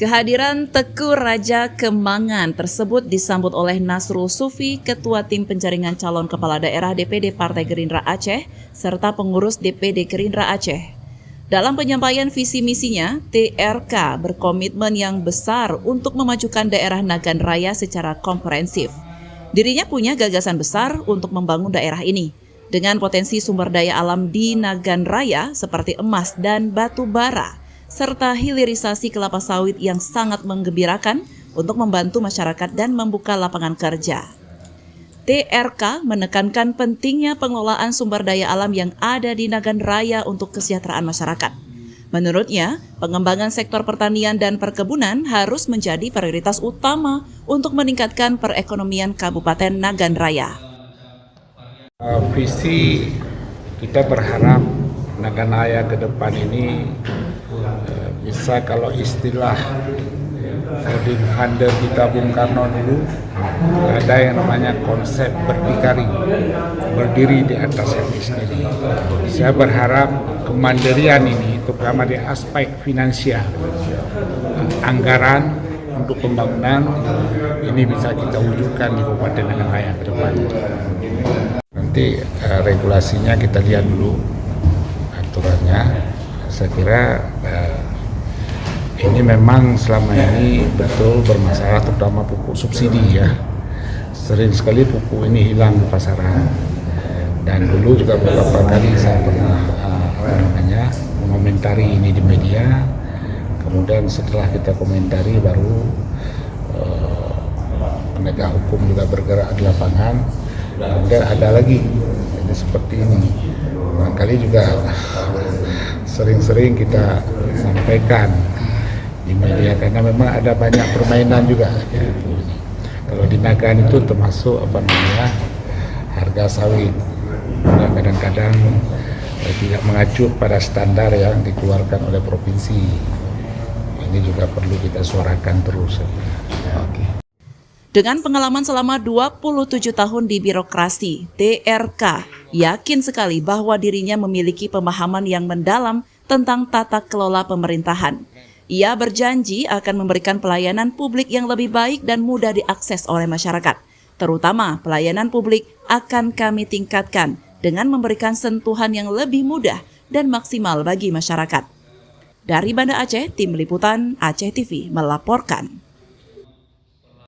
Kehadiran Teguh Raja Kemangan tersebut disambut oleh Nasrul Sufi, Ketua Tim Penjaringan Calon Kepala Daerah DPD Partai Gerindra Aceh, serta pengurus DPD Gerindra Aceh. Dalam penyampaian visi misinya, TRK berkomitmen yang besar untuk memajukan daerah Nagan Raya secara komprehensif. Dirinya punya gagasan besar untuk membangun daerah ini, dengan potensi sumber daya alam di Nagan Raya seperti emas dan batu bara, serta hilirisasi kelapa sawit yang sangat menggembirakan untuk membantu masyarakat dan membuka lapangan kerja. TRK menekankan pentingnya pengelolaan sumber daya alam yang ada di Nagan Raya untuk kesejahteraan masyarakat. Menurutnya, pengembangan sektor pertanian dan perkebunan harus menjadi prioritas utama untuk meningkatkan perekonomian Kabupaten Nagan Raya. Visi kita berharap Nagan Raya ke depan ini bisa, kalau istilah founding father kita Bung Karno dulu, ada yang namanya konsep berdikari, berdiri di atas hati sendiri. Saya berharap kemandirian ini, terutama di aspek finansial, anggaran untuk pembangunan ini bisa kita wujudkan di Kabupaten Nagan Raya ke depan. Nanti regulasinya kita lihat dulu, aturannya. Saya kira ini memang selama ini betul bermasalah, terutama pupuk subsidi ya. Sering sekali pupuk ini hilang di pasaran. Dan dulu juga beberapa kali saya pernah mengomentari ini di media. Kemudian setelah kita komentari baru penegak hukum juga bergerak di lapangan. Kemudian ada lagi ini seperti ini. Barangkali juga sering-sering kita sampaikan di media, karena memang ada banyak permainan juga ya. Kalau di Nagan itu termasuk harga sawit kadang-kadang tidak mengacu pada standar yang dikeluarkan oleh provinsi. Ini juga perlu kita suarakan terus. Oke. Dengan pengalaman selama 27 tahun di birokrasi, TRK yakin sekali bahwa dirinya memiliki pemahaman yang mendalam tentang tata kelola pemerintahan. Ia berjanji akan memberikan pelayanan publik yang lebih baik dan mudah diakses oleh masyarakat. Terutama pelayanan publik akan kami tingkatkan dengan memberikan sentuhan yang lebih mudah dan maksimal bagi masyarakat. Dari Banda Aceh, Tim Liputan Aceh TV melaporkan.